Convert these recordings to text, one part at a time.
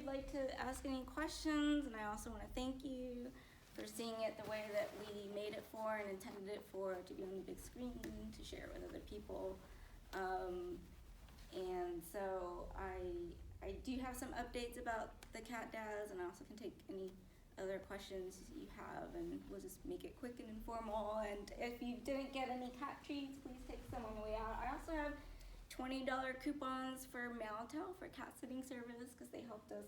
like to ask any questions, and I also want to thank you for seeing it the way that we made it for and intended it for, to be on the big screen, to share it with other people. And so I do have some updates about the cat dads, and I also can take any other questions you have, and we'll just make it quick and informal. And if you didn't get any cat treats, please take some on the way out. I also have $20 coupons for Maltel for cat sitting service, because they helped us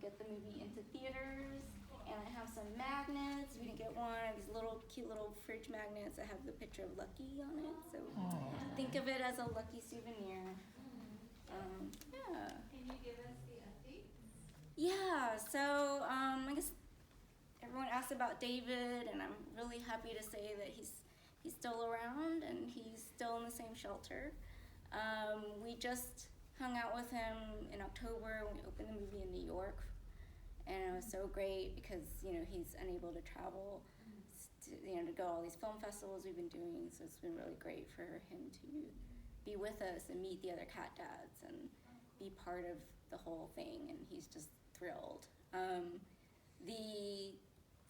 get the movie into theaters. And I have some magnets. We didn't get one. These cute little fridge magnets that have the picture of Lucky on it. So think of it as a Lucky souvenir. Yeah. Can you give us the updates? Yeah. So I guess everyone asked about David, and I'm really happy to say that he's still around and he's still in the same shelter. We just hung out with him in October when we opened the movie in New York. And it was so great because, he's unable to travel, to go all these film festivals we've been doing. So it's been really great for him to be with us and meet the other cat dads and be part of the whole thing. And he's just thrilled.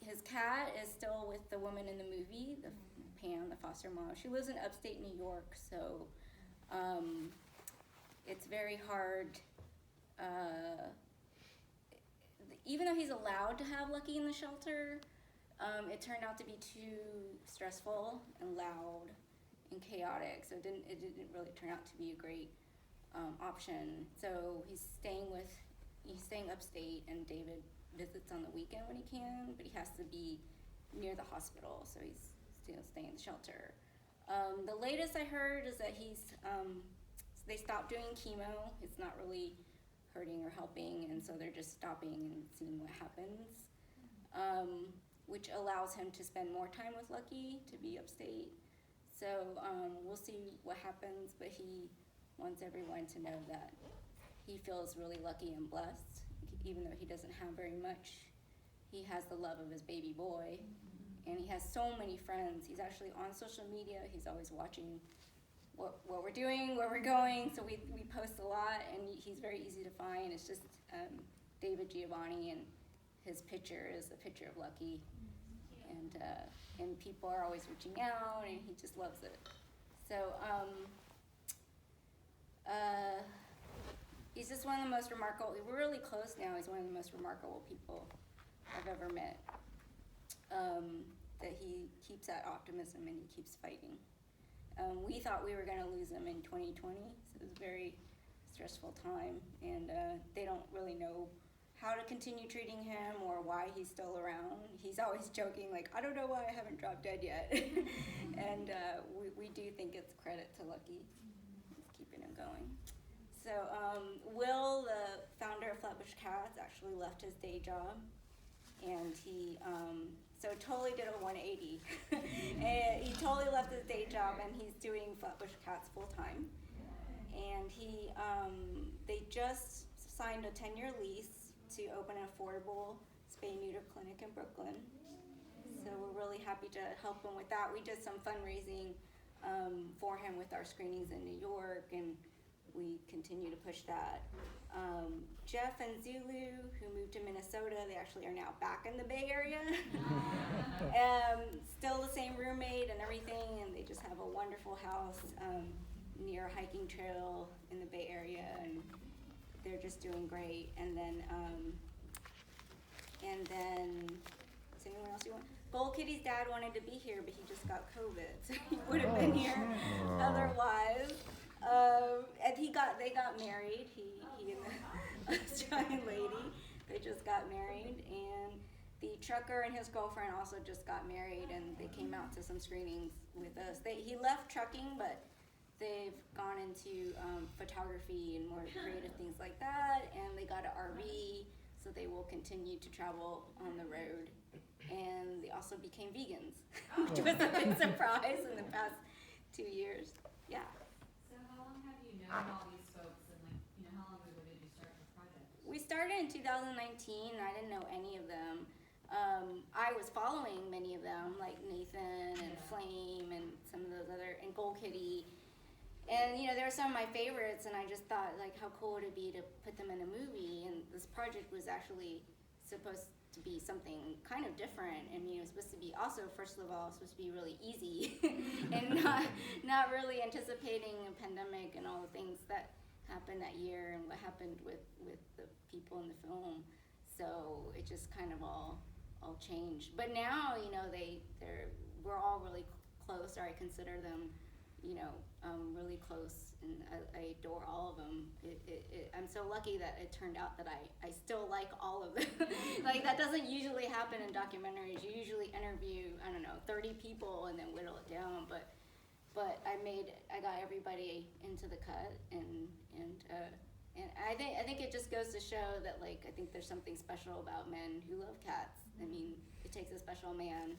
His cat is still with the woman in the movie, Pam, the foster mom. She lives in upstate New York, so it's very hard. Even though he's allowed to have Lucky in the shelter, it turned out to be too stressful and loud and chaotic. So it didn't really turn out to be a great option. So he's staying upstate, and David visits on the weekend when he can, but he has to be near the hospital, so he's still staying in the shelter. The latest I heard is that they stopped doing chemo. It's not really hurting or helping, and so they're just stopping and seeing what happens, which allows him to spend more time with Lucky, to be upstate. So we'll see what happens, but he wants everyone to know that he feels really lucky and blessed, even though he doesn't have very much. He has the love of his baby boy, and he has so many friends. He's actually on social media. He's always watching what we're doing, where we're going, so we post a lot, and he's very easy to find. It's just David Giovanni, and his picture is a picture of Lucky, and people are always reaching out, and he just loves it. So he's just one of the most remarkable. We're really close now. He's one of the most remarkable people I've ever met. That he keeps that optimism and he keeps fighting. We thought we were going to lose him in 2020, so it was a very stressful time, and they don't really know how to continue treating him or why he's still around. He's always joking, like, I don't know why I haven't dropped dead yet. And we do think it's credit to Lucky. He's keeping him going. So Will, the founder of Flatbush Cats, actually left his day job, and he totally did a 180. And he totally left his day job, and he's doing Flatbush Cats full time. And they just signed a 10-year lease to open an affordable spay-neuter clinic in Brooklyn. So we're really happy to help him with that. We did some fundraising for him with our screenings in New York, and we continue to push that. Jeff and Zulu, who moved to Minnesota, they actually are now back in the Bay Area. Still the same roommate and everything, and they just have a wonderful house near a hiking trail in the Bay Area, and they're just doing great. And then is anyone else you want? Gold Kitty's dad wanted to be here, but he just got COVID, so he would have been here otherwise. And they got married. He and the Australian lady, they just got married, and the trucker and his girlfriend also just got married, and they came out to some screenings with us. He left trucking, but they've gone into photography and more creative things like that, and they got an RV, so they will continue to travel on the road. And they also became vegans, which was a big surprise in the past 2 years. Yeah. So how long have you known all these folks, and how long ago did you start the project? We started in 2019, and I didn't know any of them. I was following many of them, like Nathan and Flame and some of those other, and Gold Kitty. And you know, they were some of my favorites, and I just thought like, how cool would it be to put them in a movie? And this project was actually supposed to be something kind of different. I mean, it was supposed to be also, first of all, supposed to be really easy, and not really anticipating a pandemic and all the things that happened that year and what happened with the people in the film. So it just kind of all changed. But now, you know, we're all really close, or I consider them, you know, really close, and I adore all of them. I'm so lucky that it turned out that I still like all of them. Like, that doesn't usually happen in documentaries. You usually interview, I don't know, 30 people and then whittle it down, but I got everybody into the cut, and I think it just goes to show that, like, I think there's something special about men who love cats. I mean, it takes a special man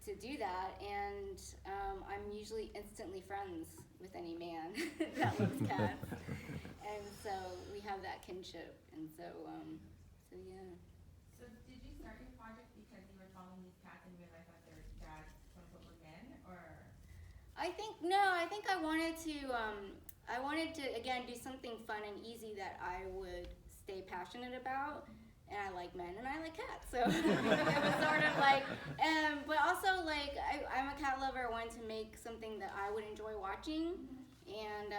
to do that, and I'm usually instantly friends with any man that loves cats, and so we have that kinship, and so yeah. So did you start your project because you were following these cats and realized that their dads were men, or? I think I wanted to again do something fun and easy that I would stay passionate about. And I like men and I like cats, so it was sort of like, but also like I'm a cat lover. I wanted to make something that I would enjoy watching, and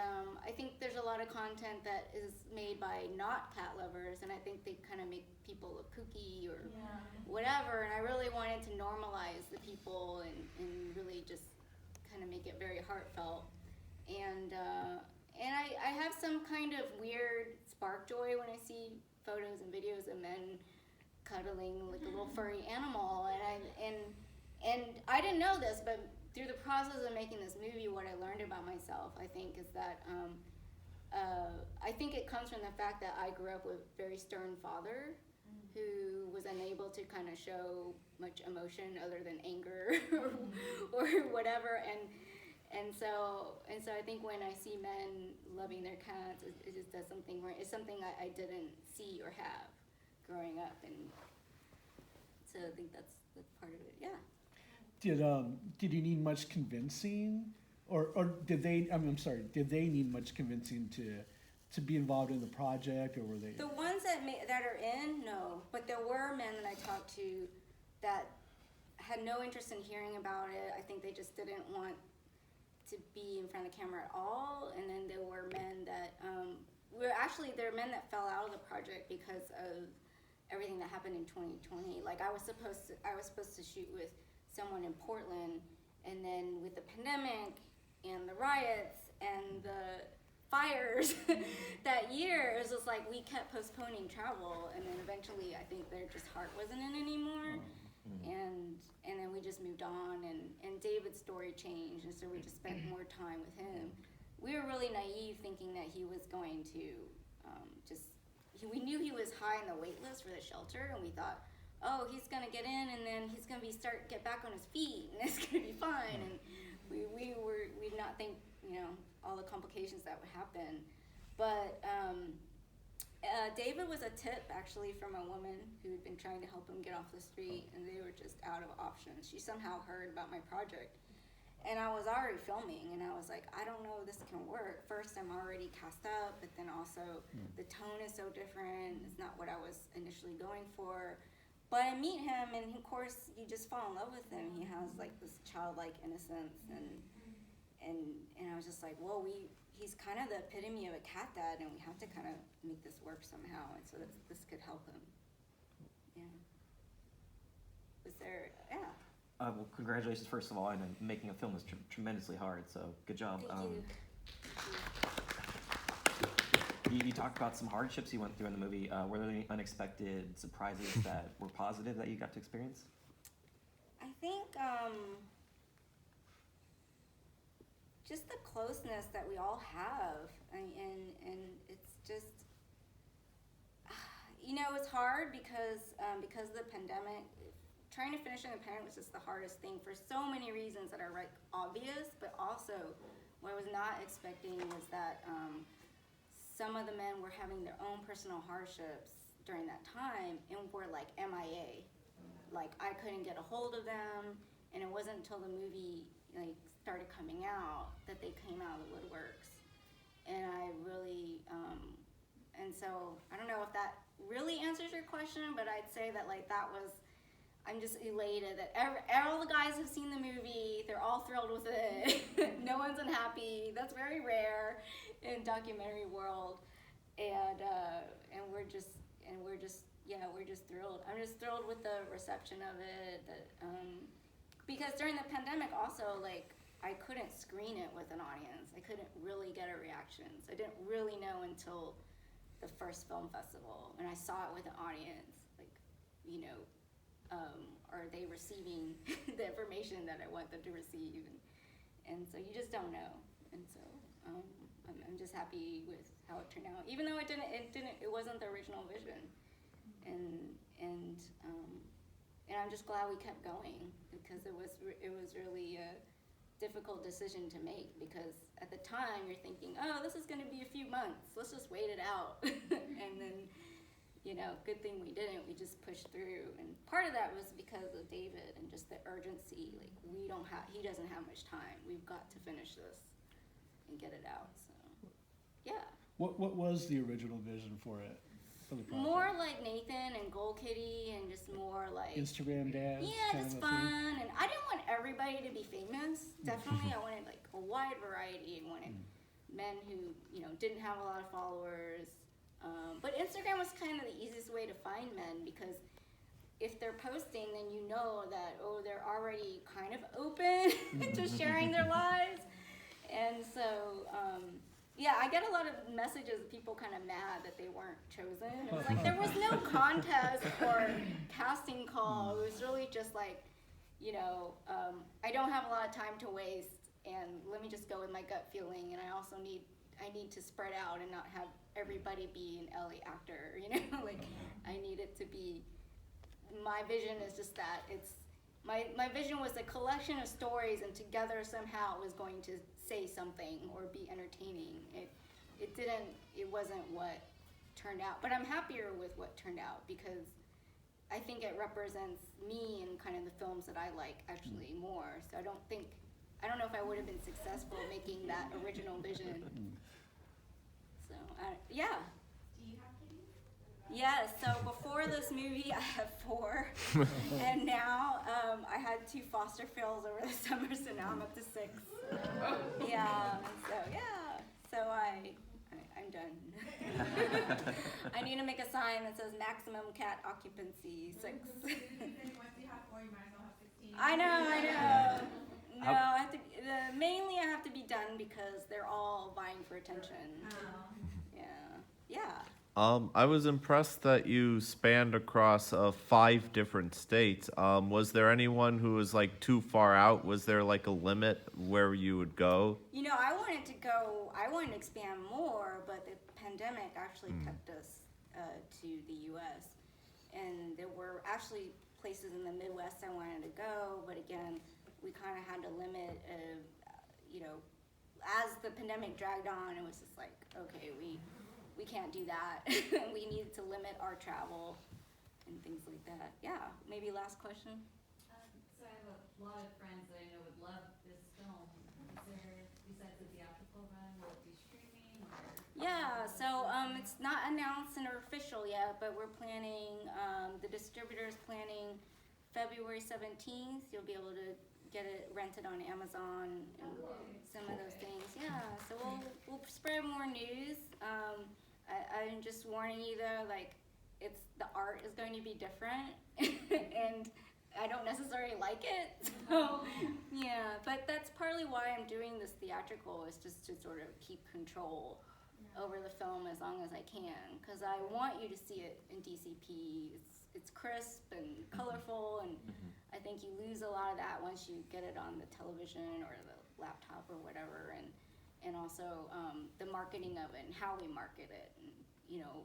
I think there's a lot of content that is made by not cat lovers, and I think they kind of make people look kooky or whatever. And I really wanted to normalize the people and really just kind of make it very heartfelt. And I have some kind of weird spark joy when I see photos and videos of men cuddling like a little furry animal, and I didn't know this, but through the process of making this movie, what I learned about myself, I think, is that I think it comes from the fact that I grew up with a very stern father who was unable to kind of show much emotion other than anger or whatever, and so I think when I see men loving their cats, it just does something where it's something I didn't see or have growing up, and so I think that's part of it. Yeah. Did you need much convincing, or did they? I'm sorry. Did they need much convincing to be involved in the project, or were they? The ones that are in, no, but there were men that I talked to that had no interest in hearing about it. I think they just didn't want to be in front of the camera at all. And then there were men that there are men that fell out of the project because of everything that happened in 2020. Like, I was supposed to shoot with someone in Portland, and then with the pandemic and the riots and the fires that year, it was just like we kept postponing travel, and then eventually I think their just heart wasn't in anymore. And then we just moved on, and David's story changed, and so we just spent more time with him. We were really naive thinking that he was going to we knew he was high on the wait list for the shelter, and we thought, oh, he's gonna get in, and then he's gonna get back on his feet, and it's gonna be fine. And we did not think, you know, all the complications that would happen. But David was a tip, actually, from a woman who had been trying to help him get off the street, and they were just out of options. She somehow heard about my project, and I was already filming, and I was like, I don't know if this can work. First, I'm already cast up, but then also the tone is so different. It's not what I was initially going for. But I meet him, and of course, you just fall in love with him. He has like this childlike innocence, and I was just like, well, he's kind of the epitome of a cat dad, and we have to kind of make this work somehow, and so this could help him. Yeah. Was there? Yeah. Well, congratulations, first of all. I know making a film is tremendously hard, so good job. Thank you. You talked about some hardships you went through in the movie. Were there any unexpected surprises that were positive that you got to experience? I think just the closeness that we all have, and it's just, you know, it's hard because of the pandemic. Trying to finish in the pandemic was just the hardest thing for so many reasons that are like obvious, but also what I was not expecting was that some of the men were having their own personal hardships during that time and were like MIA. Like, I couldn't get a hold of them, and it wasn't until the movie like started coming out that they came out of the woodwork. And so I don't know if that really answers your question, but I'd say that like I'm just elated that all the guys have seen the movie. They're all thrilled with it. No one's unhappy. That's very rare in documentary world. And we're just thrilled. I'm just thrilled with the reception of it. Because during the pandemic also, like, I couldn't screen it with an audience. I couldn't really get a reaction. So I didn't really know until the first film festival, and I saw it with an audience. Like, you know, are they receiving the information that I want them to receive? And so you just don't know. And so I'm just happy with how it turned out, even though it wasn't the original vision. And I'm just glad we kept going, because it was really a difficult decision to make, because at the time you're thinking, oh, this is going to be a few months, let's just wait it out. And then, you know, good thing we didn't. We just pushed through, and part of that was because of David and just the urgency. Like, he doesn't have much time. We've got to finish this and get it out. So, yeah. What was the original vision for it? For the project? More like Nathan and Gold Kitty, and just more like Instagram dads. Yeah, kind just of a thing? fun. And I didn't want everybody to be famous. Definitely, I wanted like a wide variety. I wanted men who, you know, didn't have a lot of followers. But Instagram was kind of the easiest way to find men, because if they're posting, then you know that, oh, they're already kind of open to sharing their lives. And so, yeah, I get a lot of messages of people kind of mad that they weren't chosen. It was like there was no contest or casting call. It was really just like, you know, I don't have a lot of time to waste, and let me just go with my gut feeling. And I also need to spread out and not have everybody be an LA actor, you know? Like, I need it to be, my vision is just that it's, my vision was a collection of stories, and together somehow it was going to say something or be entertaining. It wasn't what turned out, but I'm happier with what turned out, because I think it represents me and kind of the films that I like actually more. So I don't know if I would have been successful making that original vision. So, yeah. Do you have kitties? Yes, so before this movie, I had 4, and now I had 2 foster fills over the summer, so now I'm up to 6. Yeah, so I'm done. I need to make a sign that says maximum cat occupancy 6. Once you have 4, you might as well have 16. I know. No, I have to. Mainly, I have to be done because they're all vying for attention. Yeah. I was impressed that you spanned across 5 different states. Was there anyone who was like too far out? Was there like a limit where you would go? You know, I wanted to expand more, but the pandemic actually kept us to the U.S. And there were actually places in the Midwest I wanted to go, but again, we kind of had to limit, you know, as the pandemic dragged on, it was just like, okay, we can't do that. We need to limit our travel and things like that. Yeah, maybe last question. So I have a lot of friends that I know would love this film. Is there, besides the theatrical run, will it be streaming or? Yeah, so it's not announced and official yet, but we're planning, the distributor's planning February 17th. You'll be able to get it rented on Amazon and some of those things. Yeah, so we'll spread more news. I'm just warning you though, like, the art is going to be different, and I don't necessarily like it. So yeah, but that's partly why I'm doing this theatrical, is just to sort of keep control over the film as long as I can, because I want you to see it in DCP. It's crisp and colorful, and I think you lose a lot of that once you get it on the television or the laptop or whatever, and also the marketing of it and how we market it. And, you know,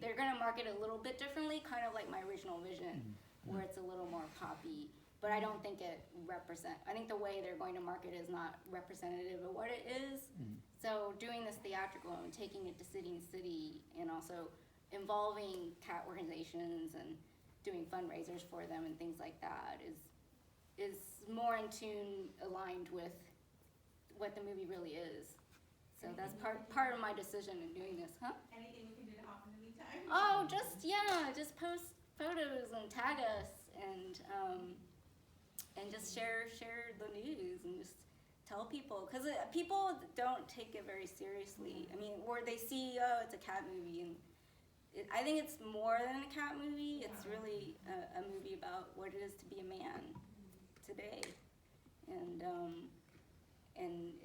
they're gonna market it a little bit differently, kind of like my original vision, where it's a little more poppy, but I don't think I think the way they're going to market is not representative of what it is. So doing this theatrical and taking it to city and city, and also involving cat organizations and doing fundraisers for them and things like that is more in tune, aligned with what the movie really is. So that's part of my decision in doing this, huh? Anything we can do to help in the meantime? Oh, just post photos and tag us and just share the news and just tell people, because people don't take it very seriously. I mean, or they see, oh, it's a cat movie, and I think it's more than a cat movie. It's really a movie about what it is to be a man today, and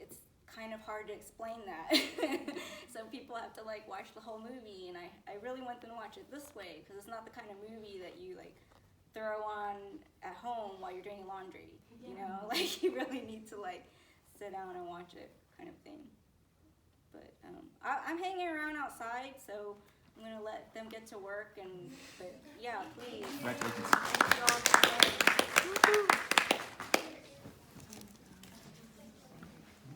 it's kind of hard to explain that. So people have to like watch the whole movie, and I really want them to watch it this way, because it's not the kind of movie that you like throw on at home while you're doing laundry. You know, like you really need to like sit down and watch it, kind of thing. But I'm hanging around outside, so I'm gonna let them get to work. But yeah, please. Congratulations. Thank you all for playing.